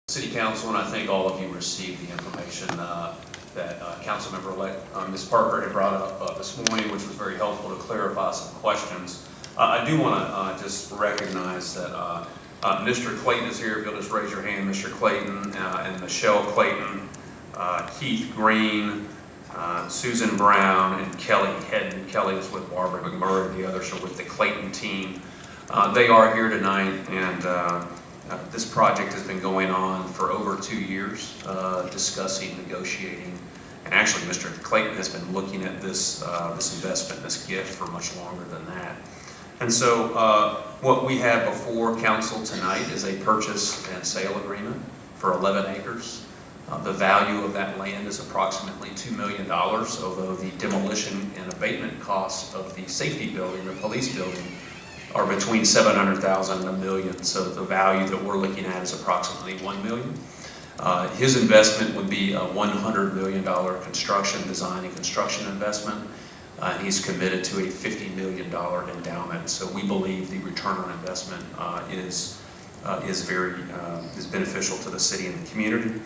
City Council, and I think all of you received the information that Councilmember-elect Ms. Parker had brought up this morning, which was very helpful to clarify some questions. I do want to just recognize that Mr. Clayton is here. If you'll just raise your hand, Mr. Clayton, and Michelle Clayton, Keith Green, Susan Brown, and Kelly Hedden. Kelly is with Barbara McMurray. The others are with the Clayton team. They are here tonight, and this project has been going on for over 2 years, discussing, negotiating, and actually Mr. Clayton has been looking at this investment, this gift, for much longer than that. And so what we have before council tonight is a purchase and sale agreement for 11 acres. The value of that land is approximately $2 million, although the demolition and abatement costs of the safety building, the police building, are between $700,000 and $1 million. So the value that we're looking at is approximately $1 million. His investment would be a $100 million design and construction investment. He's committed to a $50 million endowment. So we believe the return on investment is beneficial to the city and the community.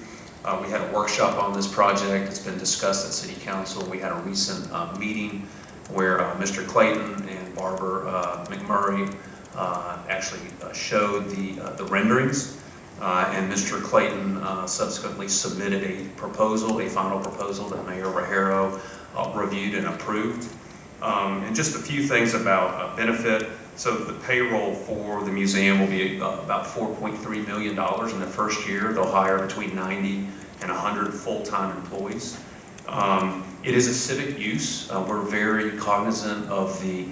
We had a workshop on this project. It's been discussed at City Council. We had a recent meeting where Mr. Clayton and Barbara McMurray actually showed the renderings, and Mr. Clayton subsequently submitted a final proposal that Mayor Rajero reviewed and approved. And just a few things about benefit. So the payroll for the museum will be about $4.3 million in the first year. They'll hire between 90 and 100 full-time employees. It is a civic use. We're very cognizant of the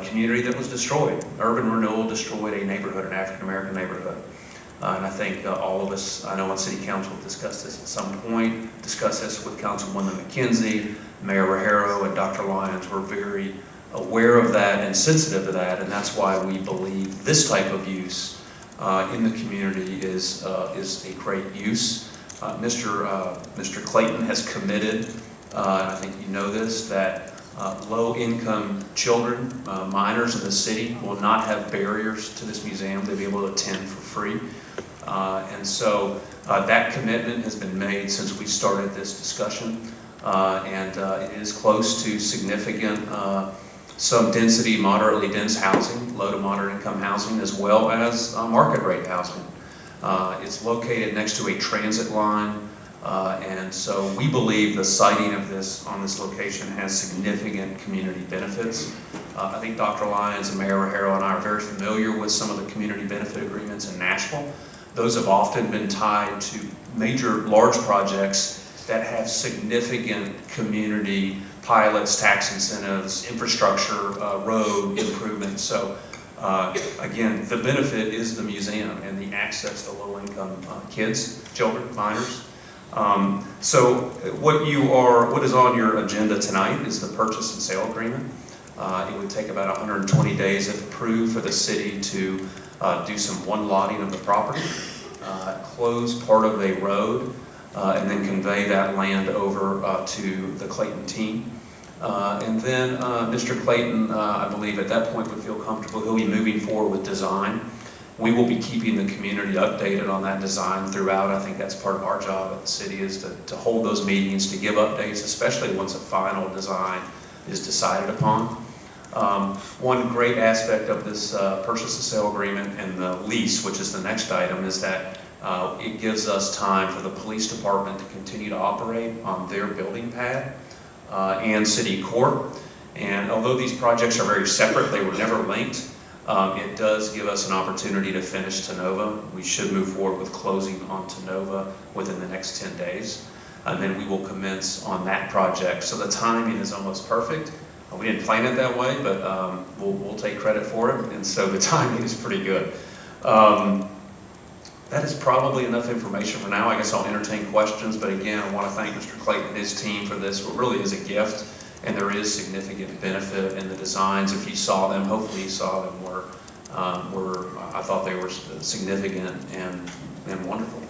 community that was destroyed. Urban renewal destroyed a neighborhood, an African-American neighborhood. And I think all of us, I know on City Council, will discuss this at some point, discuss this with Councilwoman McKenzie, Mayor Rajero, and Dr. Lyons. We're very aware of that and sensitive to that, and that's why we believe this type of use in the community is a great use. Mr. Clayton has committed, and I think you know this, that low-income children, minors in the city, will not have barriers to this museum. They'll be able to attend for free. And so that commitment has been made since we started this discussion, and it is close to significant, some density, moderately dense housing, low to moderate income housing, as well as market rate housing. It's located next to a transit line, and so we believe the siting of this on this location has significant community benefits. I think Dr. Lyons and Mayor Rajero and I are very familiar with some of the community benefit agreements in Nashville. Those have often been tied to major, large projects that have significant community pilots, tax incentives, infrastructure, road improvements. So again, the benefit is the museum and the access to low-income kids, children, minors. So what is on your agenda tonight is the purchase and sale agreement. It would take about 120 days if approved for the city to do some one-lotting of the property, close part of a road, and then convey that land over to the Clayton team. And then Mr. Clayton, I believe at that point would feel comfortable. He'll be moving forward with design. We will be keeping the community updated on that design throughout. I think that's part of our job at the city, is to hold those meetings, to give updates, especially once a final design is decided upon. One great aspect of this purchase and sale agreement and the lease, which is the next item, is that it gives us time for the police department to continue to operate on their building pad and city court. And although these projects are very separate, they were never linked. It does give us an opportunity to finish Tenova. We should move forward with closing on Tenova within the next 10 days. And then we will commence on that project. So the timing is almost perfect. We didn't plan it that way, but we'll take credit for it. And so the timing is pretty good. That is probably enough information for now. I guess I'll entertain questions. But again, I want to thank Mr. Clayton and his team for this. It really is a gift. And there is significant benefit in the designs. If you saw them, hopefully you saw them, I thought they were significant and wonderful.